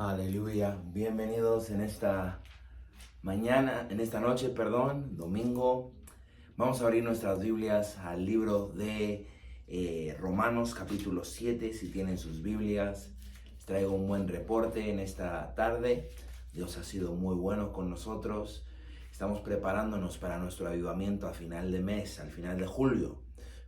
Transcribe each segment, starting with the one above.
Aleluya, bienvenidos en esta noche, domingo. Vamos a abrir nuestras Biblias al libro de Romanos capítulo 7, si tienen sus Biblias. Les traigo un buen reporte en esta tarde. Dios ha sido muy bueno con nosotros. Estamos preparándonos para nuestro avivamiento a final de mes, al final de julio,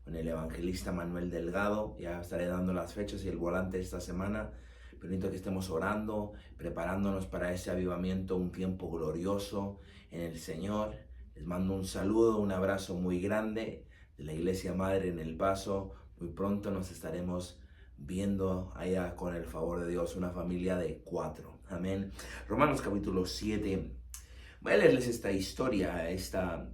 con el evangelista Manuel Delgado. Ya estaré dando las fechas y el volante esta semana. Permito que estemos orando, preparándonos para ese avivamiento, un tiempo glorioso en el Señor. Les mando un saludo, un abrazo muy grande de la Iglesia Madre en El Paso. Muy pronto nos estaremos viendo allá con el favor de Dios, una familia de 4. Amén. Romanos capítulo 7. Voy a leerles esta historia esta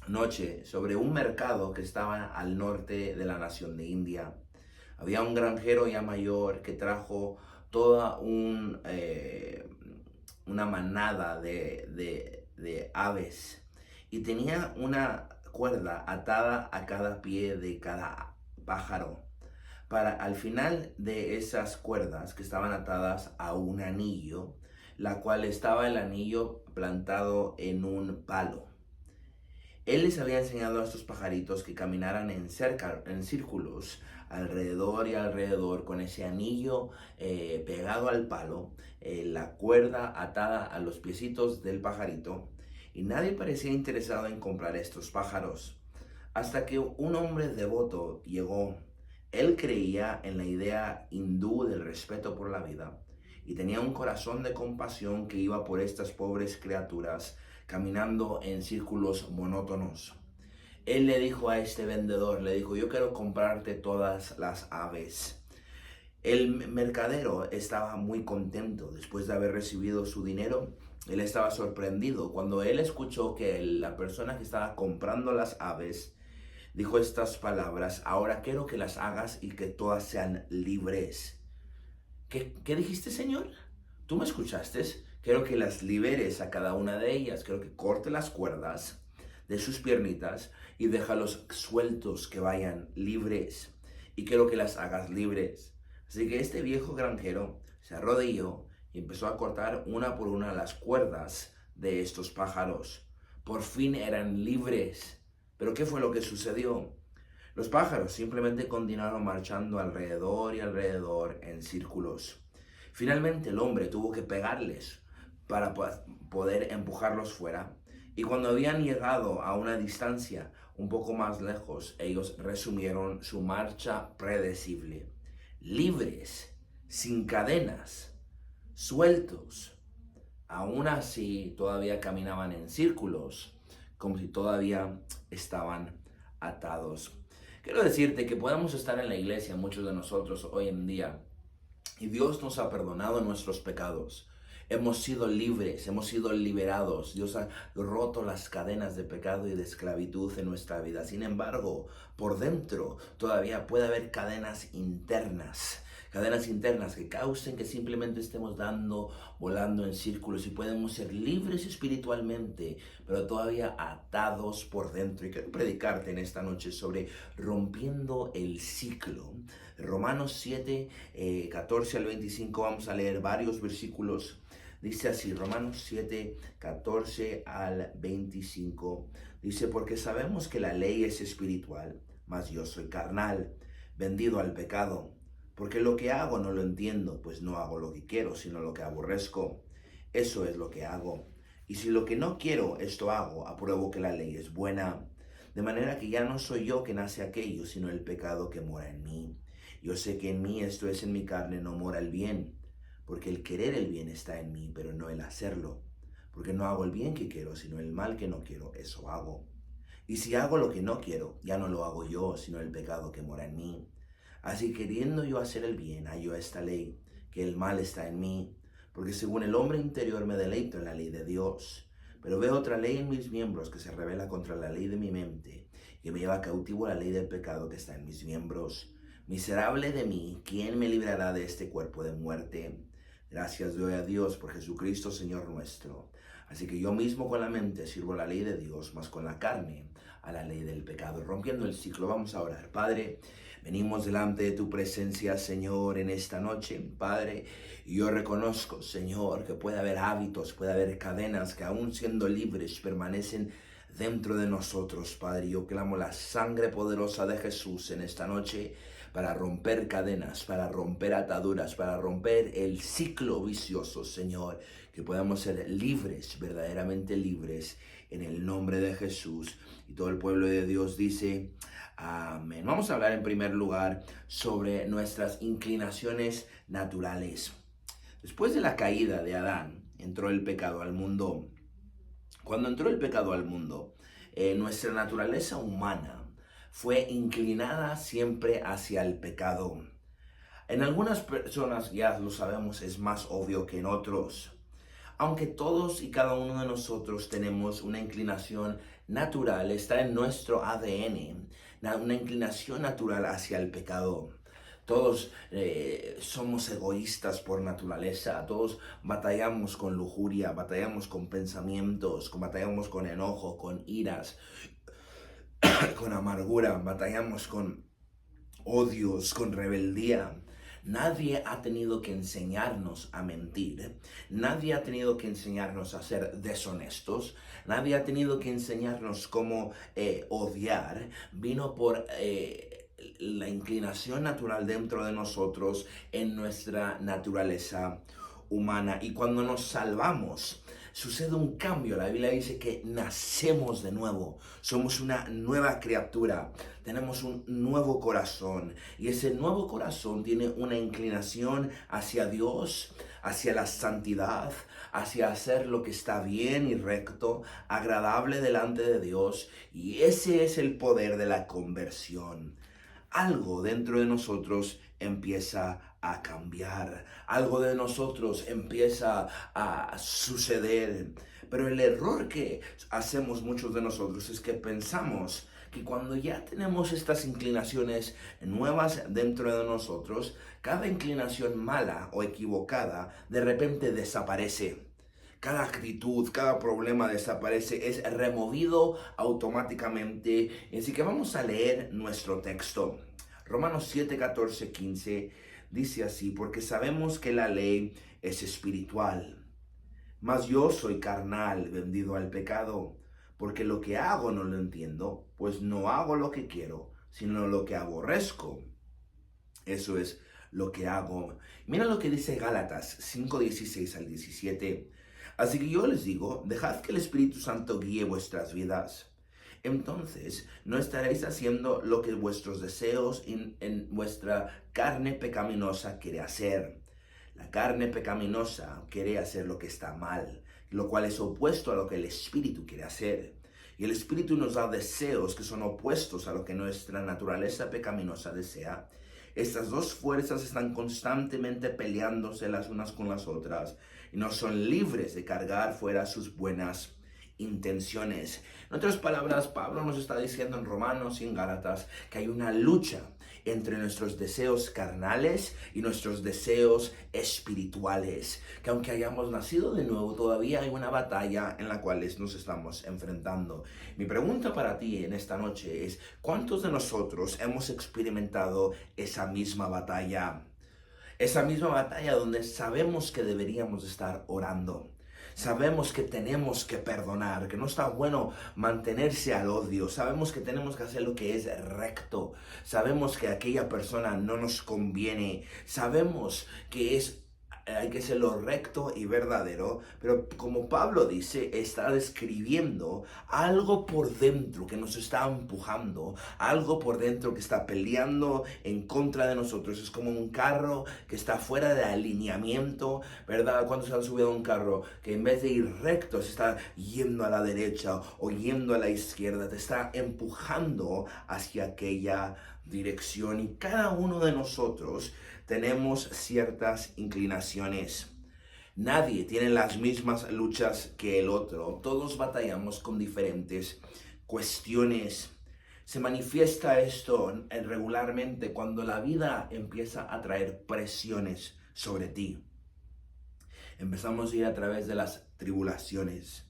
noche sobre un mercado que estaba al norte de la nación de India. Había un granjero ya mayor que trajo toda una manada de aves y tenía una cuerda atada a cada pie de cada pájaro. Para al final de esas cuerdas que estaban atadas a un anillo, la cual estaba el anillo plantado en un palo. Él les había enseñado a estos pajaritos que caminaran en círculos alrededor y alrededor con ese anillo pegado al palo, la cuerda atada a los piecitos del pajarito, y nadie parecía interesado en comprar estos pájaros. Hasta que un hombre devoto llegó. Él creía en la idea hindú del respeto por la vida y tenía un corazón de compasión que iba por estas pobres criaturas caminando en círculos monótonos. Él le dijo a este vendedor, le dijo: yo quiero comprarte todas las aves. El mercadero estaba muy contento después de haber recibido su dinero. Él estaba sorprendido cuando él escuchó que la persona que estaba comprando las aves dijo estas palabras: ahora quiero que las hagas y que todas sean libres. ¿Qué dijiste, Señor? ¿Tú me escuchaste? Quiero que las liberes a cada una de ellas. Quiero que corte las cuerdas de sus piernitas y déjalos sueltos, que vayan libres. Y quiero que las hagas libres. Así que este viejo granjero se arrodilló y empezó a cortar una por una las cuerdas de estos pájaros. Por fin eran libres. Pero ¿qué fue lo que sucedió? Los pájaros simplemente continuaron marchando alrededor y alrededor en círculos. Finalmente el hombre tuvo que pegarles para poder empujarlos fuera. Y cuando habían llegado a una distancia un poco más lejos, ellos resumieron su marcha predecible. Libres, sin cadenas, sueltos. Aún así, todavía caminaban en círculos, como si todavía estaban atados. Quiero decirte que podemos estar en la iglesia, muchos de nosotros hoy en día, y Dios nos ha perdonado nuestros pecados. Hemos sido libres, hemos sido liberados. Dios ha roto las cadenas de pecado y de esclavitud en nuestra vida. Sin embargo, por dentro todavía puede haber cadenas internas que causen que simplemente estemos volando en círculos, y podemos ser libres espiritualmente, pero todavía atados por dentro. Y quiero predicarte en esta noche sobre rompiendo el ciclo. Romanos 7, 14 al 25, vamos a leer varios versículos. Dice así, Romanos 7, 14 al 25. Dice: porque sabemos que la ley es espiritual, mas yo soy carnal, vendido al pecado. Porque lo que hago no lo entiendo, pues no hago lo que quiero, sino lo que aborrezco. Eso es lo que hago. Y si lo que no quiero, esto hago, apruebo que la ley es buena. De manera que ya no soy yo quien hace aquello, sino el pecado que mora en mí. Yo sé que en mí, esto es, en mi carne, no mora el bien. Porque el querer el bien está en mí, pero no el hacerlo. Porque no hago el bien que quiero, sino el mal que no quiero, eso hago. Y si hago lo que no quiero, ya no lo hago yo, sino el pecado que mora en mí. Así, queriendo yo hacer el bien, hallo esta ley, que el mal está en mí, porque según el hombre interior me deleito en la ley de Dios. Pero veo otra ley en mis miembros que se revela contra la ley de mi mente, que me lleva cautivo a la ley del pecado que está en mis miembros. Miserable de mí, ¿quién me librará de este cuerpo de muerte? Gracias doy a Dios por Jesucristo, Señor nuestro. Así que yo mismo con la mente sirvo la ley de Dios, mas con la carne a la ley del pecado. Rompiendo el ciclo, vamos a orar. Padre, Venimos delante de tu presencia, Señor, en esta noche, Padre. Y yo reconozco, Señor, que puede haber hábitos, puede haber cadenas que aún siendo libres permanecen dentro de nosotros, Padre. Yo clamo la sangre poderosa de Jesús en esta noche para romper cadenas, para romper ataduras, para romper el ciclo vicioso, Señor. Que podamos ser libres, verdaderamente libres, en el nombre de Jesús. Y todo el pueblo de Dios dice: amén. Vamos a hablar en primer lugar sobre nuestras inclinaciones naturales. Después de la caída de Adán, entró el pecado al mundo. Cuando entró el pecado al mundo, nuestra naturaleza humana fue inclinada siempre hacia el pecado. En algunas personas, ya lo sabemos, es más obvio que en otros. Aunque todos y cada uno de nosotros tenemos una inclinación natural, está en nuestro ADN, una inclinación natural hacia el pecado. Todos somos egoístas por naturaleza, todos batallamos con lujuria, batallamos con pensamientos, batallamos con enojo, con iras, con amargura, batallamos con odios, con rebeldía. Nadie ha tenido que enseñarnos a mentir. Nadie ha tenido que enseñarnos a ser deshonestos. Nadie ha tenido que enseñarnos cómo odiar. Vino por la inclinación natural dentro de nosotros, en nuestra naturaleza humana. Y cuando nos salvamos, sucede un cambio. La Biblia dice que nacemos de nuevo. Somos una nueva criatura. Tenemos un nuevo corazón. Y ese nuevo corazón tiene una inclinación hacia Dios, hacia la santidad, hacia hacer lo que está bien y recto, agradable delante de Dios. Y ese es el poder de la conversión. Algo dentro de nosotros empieza a cambiar, algo de nosotros empieza a suceder. Pero el error que hacemos muchos de nosotros es que pensamos que cuando ya tenemos estas inclinaciones nuevas dentro de nosotros, cada inclinación mala o equivocada de repente desaparece. Cada actitud, cada problema desaparece, es removido automáticamente. Así que vamos a leer nuestro texto. Romanos 7, 14, 15 dice así: porque sabemos que la ley es espiritual, mas yo soy carnal, vendido al pecado, porque lo que hago no lo entiendo, pues no hago lo que quiero, sino lo que aborrezco. Eso es lo que hago. Mira lo que dice Gálatas 5, 16 al 17. Así que yo les digo, dejad que el Espíritu Santo guíe vuestras vidas. Entonces no estaréis haciendo lo que vuestros deseos en vuestra carne pecaminosa quiere hacer. La carne pecaminosa quiere hacer lo que está mal, lo cual es opuesto a lo que el Espíritu quiere hacer. Y el Espíritu nos da deseos que son opuestos a lo que nuestra naturaleza pecaminosa desea. Estas dos fuerzas están constantemente peleándose las unas con las otras y no son libres de cargar fuera sus buenas intenciones. En otras palabras, Pablo nos está diciendo en Romanos y en Gálatas que hay una lucha entre nuestros deseos carnales y nuestros deseos espirituales, que aunque hayamos nacido de nuevo, todavía hay una batalla en la cual nos estamos enfrentando. Mi pregunta para ti en esta noche es: ¿cuántos de nosotros hemos experimentado esa misma batalla? Esa misma batalla donde sabemos que deberíamos estar orando. Sabemos que tenemos que perdonar, que no está bueno mantenerse al odio. Sabemos que tenemos que hacer lo que es recto. Sabemos que aquella persona no nos conviene. Sabemos que hay que ser lo recto y verdadero, pero como Pablo dice, está describiendo algo por dentro que nos está empujando, algo por dentro que está peleando en contra de nosotros. Es como un carro que está fuera de alineamiento, ¿verdad? Cuando se han subido a un carro que en vez de ir recto se está yendo a la derecha o yendo a la izquierda, te está empujando hacia aquella dirección. Y cada uno de nosotros tenemos ciertas inclinaciones. Nadie tiene las mismas luchas que el otro. Todos batallamos con diferentes cuestiones. Se manifiesta esto regularmente cuando la vida empieza a traer presiones sobre ti. Empezamos a ir a través de las tribulaciones.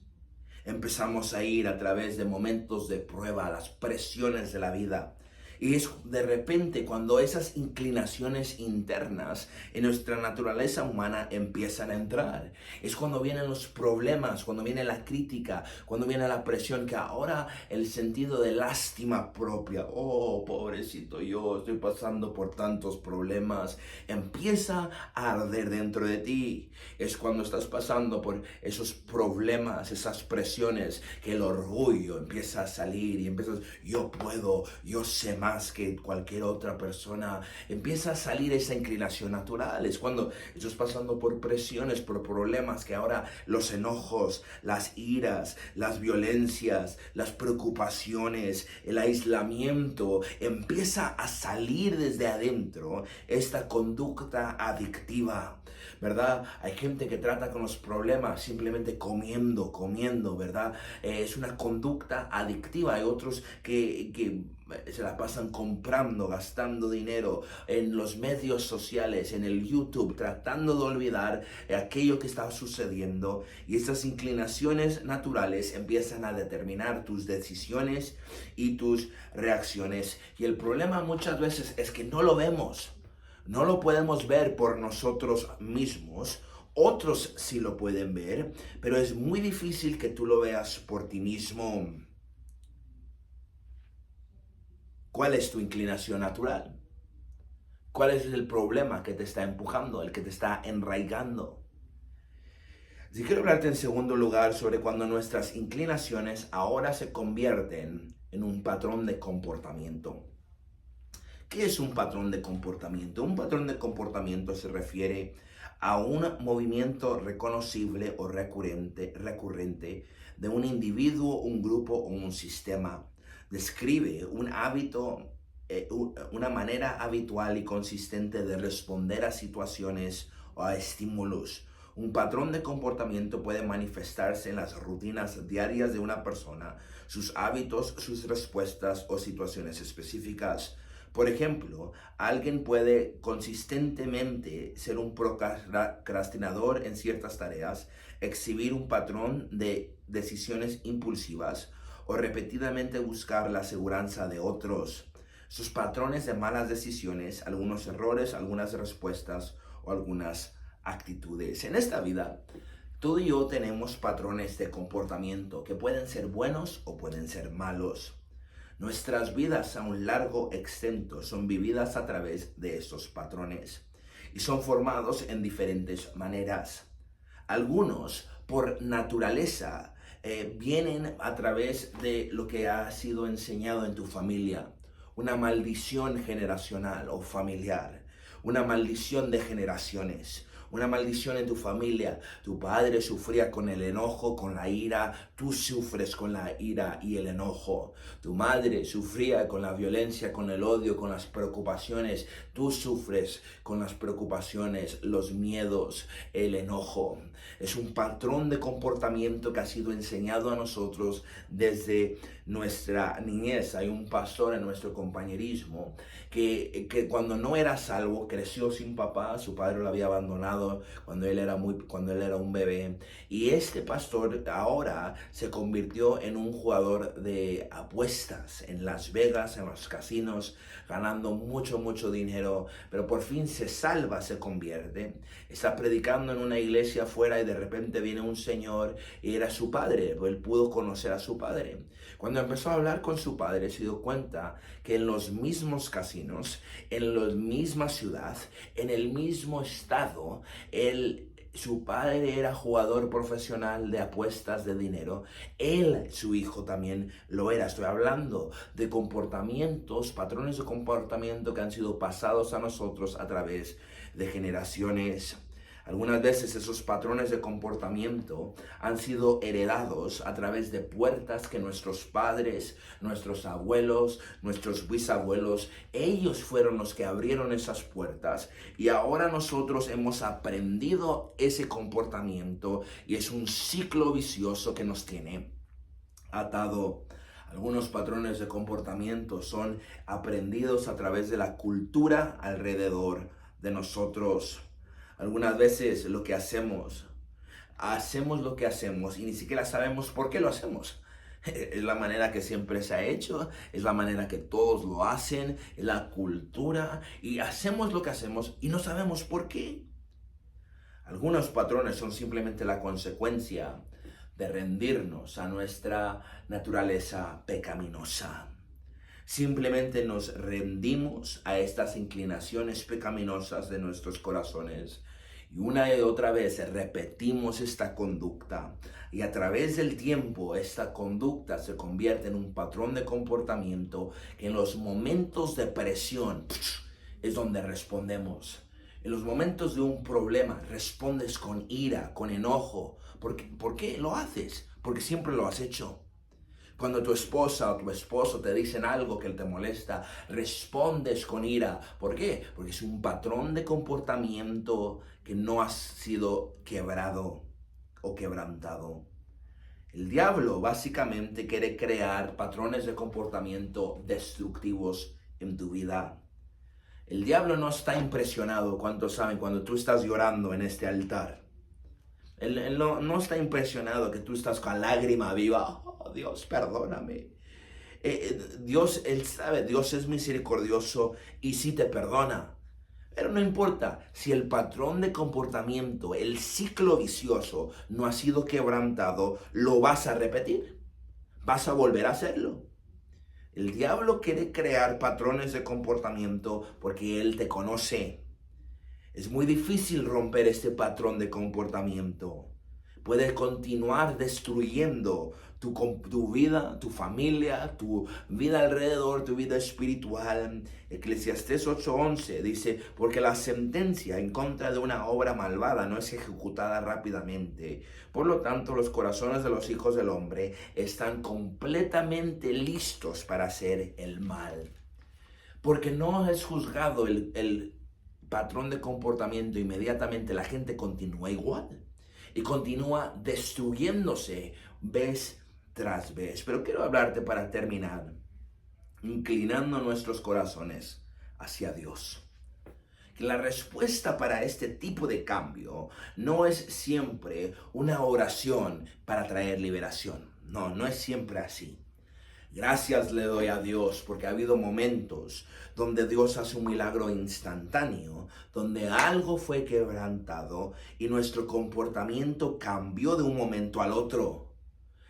Empezamos a ir a través de momentos de prueba, las presiones de la vida. Y es de repente cuando esas inclinaciones internas en nuestra naturaleza humana empiezan a entrar. Es cuando vienen los problemas, cuando viene la crítica, cuando viene la presión, que ahora el sentido de lástima propia, oh, pobrecito, yo estoy pasando por tantos problemas, empieza a arder dentro de ti. Es cuando estás pasando por esos problemas, esas presiones, que el orgullo empieza a salir y empiezas, yo puedo, yo sé más que cualquier otra persona. Empieza a salir esa inclinación natural. Es cuando estás pasando por presiones, por problemas, que ahora los enojos, las iras, las violencias, las preocupaciones, el aislamiento, empieza a salir desde adentro esta conducta adictiva, ¿verdad? Hay gente que trata con los problemas simplemente comiendo, ¿verdad? Es una conducta adictiva. Hay otros que se la pasan comprando, gastando dinero en los medios sociales, en el YouTube, tratando de olvidar aquello que está sucediendo. Y estas inclinaciones naturales empiezan a determinar tus decisiones y tus reacciones. Y el problema muchas veces es que no lo vemos. No lo podemos ver por nosotros mismos. Otros sí lo pueden ver, pero es muy difícil que tú lo veas por ti mismo. ¿Cuál es tu inclinación natural? ¿Cuál es el problema que te está empujando, el que te está enraigando? Si quiero hablarte en segundo lugar sobre cuando nuestras inclinaciones ahora se convierten en un patrón de comportamiento. ¿Qué es un patrón de comportamiento? Un patrón de comportamiento se refiere a un movimiento reconocible o recurrente de un individuo, un grupo o un sistema. Describe un hábito, una manera habitual y consistente de responder a situaciones o a estímulos. Un patrón de comportamiento puede manifestarse en las rutinas diarias de una persona, sus hábitos, sus respuestas o situaciones específicas. Por ejemplo, alguien puede consistentemente ser un procrastinador en ciertas tareas, exhibir un patrón de decisiones impulsivas o repetidamente buscar la seguridad de otros. Sus patrones de malas decisiones, algunos errores, algunas respuestas o algunas actitudes. En esta vida, tú y yo tenemos patrones de comportamiento que pueden ser buenos o pueden ser malos. Nuestras vidas a un largo extent son vividas a través de estos patrones y son formados en diferentes maneras. Algunos, por naturaleza, vienen a través de lo que ha sido enseñado en tu familia, una maldición generacional o familiar, una maldición de generaciones. Una maldición en tu familia. Tu padre sufría con el enojo, con la ira. Tú sufres con la ira y el enojo. Tu madre sufría con la violencia, con el odio, con las preocupaciones. Tú sufres con las preocupaciones, los miedos, el enojo. Es un patrón de comportamiento que ha sido enseñado a nosotros desde nuestra niñez. Hay un pastor en nuestro compañerismo que cuando no era salvo creció sin papá. Su padre lo había abandonado cuando él era un bebé, y este pastor ahora se convirtió en un jugador de apuestas en Las Vegas, en los casinos, ganando mucho dinero, pero por fin se salva, se convierte, está predicando en una iglesia afuera y de repente viene un señor y era su padre. Él pudo conocer a su padre. Cuando empezó a hablar con su padre se dio cuenta que en los mismos casinos, en la misma ciudad, en el mismo estado, su padre era jugador profesional de apuestas de dinero. Su hijo también lo era. Estoy hablando de comportamientos, patrones de comportamiento que han sido pasados a nosotros a través de generaciones. Algunas veces esos patrones de comportamiento han sido heredados a través de puertas que nuestros padres, nuestros abuelos, nuestros bisabuelos, ellos fueron los que abrieron esas puertas, y ahora nosotros hemos aprendido ese comportamiento y es un ciclo vicioso que nos tiene atado. Algunos patrones de comportamiento son aprendidos a través de la cultura alrededor de nosotros. Algunas veces hacemos lo que hacemos y ni siquiera sabemos por qué lo hacemos. Es la manera que siempre se ha hecho, es la manera que todos lo hacen, es la cultura y hacemos lo que hacemos y no sabemos por qué. Algunos patrones son simplemente la consecuencia de rendirnos a nuestra naturaleza pecaminosa. Simplemente nos rendimos a estas inclinaciones pecaminosas de nuestros corazones y una y otra vez repetimos esta conducta y a través del tiempo esta conducta se convierte en un patrón de comportamiento que en los momentos de presión es donde respondemos. En los momentos de un problema respondes con ira, con enojo. ¿Por qué lo haces? Porque siempre lo has hecho. Cuando tu esposa o tu esposo te dicen algo que te molesta, respondes con ira. ¿Por qué? Porque es un patrón de comportamiento que no ha sido quebrado o quebrantado. El diablo básicamente quiere crear patrones de comportamiento destructivos en tu vida. El diablo no está impresionado, ¿cuántos saben? Cuando tú estás llorando en este altar. Él no está impresionado que tú estás con lágrima viva. Oh, Dios, perdóname. Dios, Él sabe, Dios es misericordioso y sí te perdona. Pero no importa si el patrón de comportamiento, el ciclo vicioso no ha sido quebrantado, lo vas a repetir. Vas a volver a hacerlo. El diablo quiere crear patrones de comportamiento porque él te conoce. Es muy difícil romper este patrón de comportamiento. Puedes continuar destruyendo tu vida, tu familia, tu vida alrededor, tu vida espiritual. Eclesiastés 8:11 dice, porque la sentencia en contra de una obra malvada no es ejecutada rápidamente. Por lo tanto, los corazones de los hijos del hombre están completamente listos para hacer el mal. Porque no es juzgado el patrón de comportamiento, inmediatamente la gente continúa igual y continúa destruyéndose vez tras vez. Pero quiero hablarte para terminar, inclinando nuestros corazones hacia Dios. Que la respuesta para este tipo de cambio no es siempre una oración para traer liberación. No, no es siempre así. Gracias le doy a Dios porque ha habido momentos donde Dios hace un milagro instantáneo, donde algo fue quebrantado y nuestro comportamiento cambió de un momento al otro.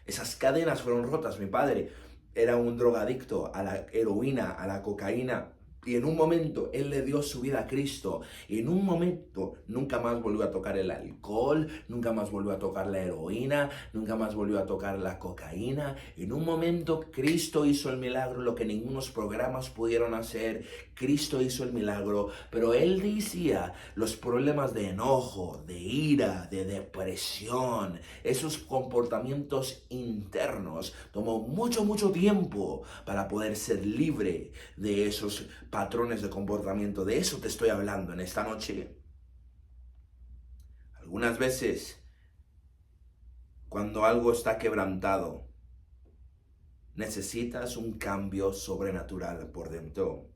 Esas cadenas fueron rotas. Mi padre era un drogadicto a la heroína, a la cocaína. Y en un momento Él le dio su vida a Cristo. Y en un momento nunca más volvió a tocar el alcohol, nunca más volvió a tocar la heroína, nunca más volvió a tocar la cocaína. En un momento Cristo hizo el milagro, lo que ningunos programas pudieron hacer. Cristo hizo el milagro, pero Él decía los problemas de enojo, de ira, de depresión, esos comportamientos internos, tomó mucho tiempo para poder ser libre de esos patrones de comportamiento. De eso te estoy hablando en esta noche. Algunas veces, cuando algo está quebrantado, necesitas un cambio sobrenatural por dentro.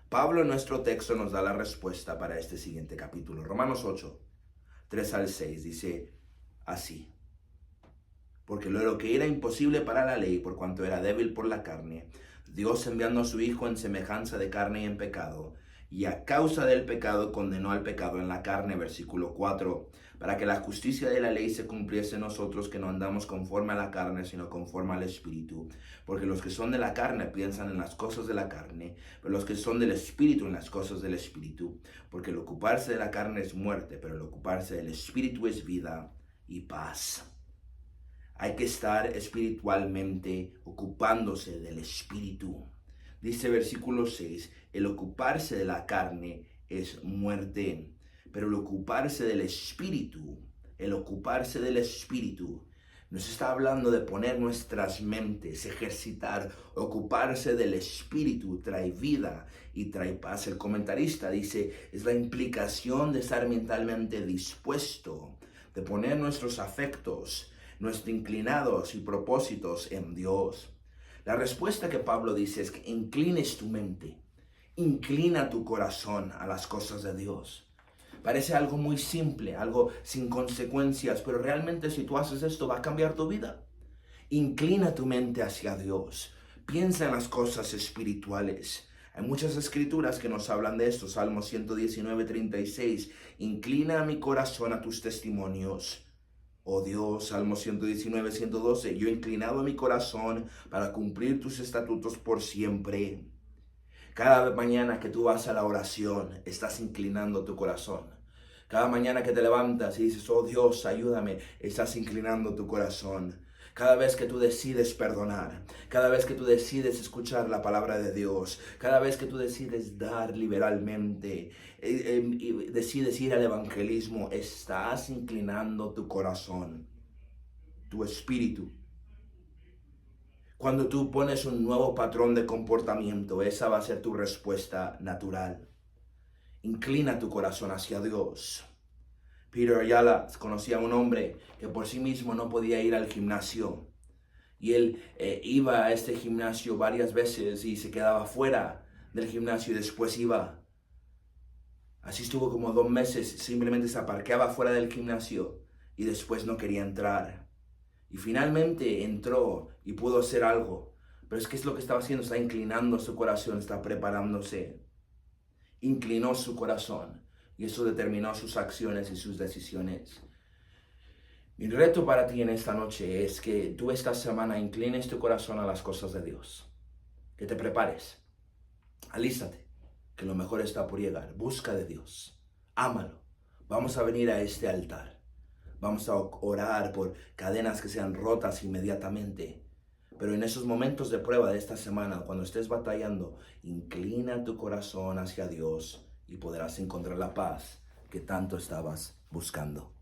Pablo en nuestro texto nos da la respuesta para este siguiente capítulo. Romanos 8, 3-6 dice así. Porque lo que era imposible para la ley, por cuanto era débil por la carne, Dios enviando a su Hijo en semejanza de carne y en pecado, y a causa del pecado condenó al pecado en la carne, versículo 4, para que la justicia de la ley se cumpliese en nosotros, que no andamos conforme a la carne, sino conforme al Espíritu. Porque los que son de la carne piensan en las cosas de la carne, pero los que son del Espíritu en las cosas del Espíritu. Porque el ocuparse de la carne es muerte, pero el ocuparse del Espíritu es vida y paz. Hay que estar espiritualmente ocupándose del Espíritu. Dice versículo 6, el ocuparse de la carne es muerte, pero el ocuparse del Espíritu, nos está hablando de poner nuestras mentes, ejercitar, ocuparse del Espíritu, trae vida y trae paz. El comentarista dice, es la implicación de estar mentalmente dispuesto, de poner nuestros afectos, nuestros inclinados y propósitos en Dios. La respuesta que Pablo dice es que inclines tu mente, inclina tu corazón a las cosas de Dios. Parece algo muy simple, algo sin consecuencias, pero realmente si tú haces esto va a cambiar tu vida. Inclina tu mente hacia Dios. Piensa en las cosas espirituales. Hay muchas escrituras que nos hablan de esto. Salmo 119:36. Inclina mi corazón a tus testimonios. Oh Dios, Salmo 119:112. Yo he inclinado mi corazón para cumplir tus estatutos por siempre. Cada mañana que tú vas a la oración, estás inclinando tu corazón. Cada mañana que te levantas y dices, oh Dios, ayúdame, estás inclinando tu corazón. Cada vez que tú decides perdonar, cada vez que tú decides escuchar la palabra de Dios, cada vez que tú decides dar liberalmente, y decides ir al evangelismo, estás inclinando tu corazón, tu espíritu. Cuando tú pones un nuevo patrón de comportamiento, esa va a ser tu respuesta natural. Inclina tu corazón hacia Dios. Peter Ayala conocía a un hombre que por sí mismo no podía ir al gimnasio. Y él iba a este gimnasio varias veces y se quedaba fuera del gimnasio y después iba. Así estuvo como 2 meses, simplemente se aparqueaba fuera del gimnasio y después no quería entrar. Y finalmente entró y pudo hacer algo. Pero ¿qué es lo que estaba haciendo? Está inclinando su corazón, está preparándose. Inclinó su corazón y eso determinó sus acciones y sus decisiones. Mi reto para ti en esta noche es que tú esta semana inclines tu corazón a las cosas de Dios. Que te prepares. Alístate, que lo mejor está por llegar. Busca de Dios. Ámalo. Vamos a venir a este altar. Vamos a orar por cadenas que sean rotas inmediatamente. Pero en esos momentos de prueba de esta semana, cuando estés batallando, inclina tu corazón hacia Dios y podrás encontrar la paz que tanto estabas buscando.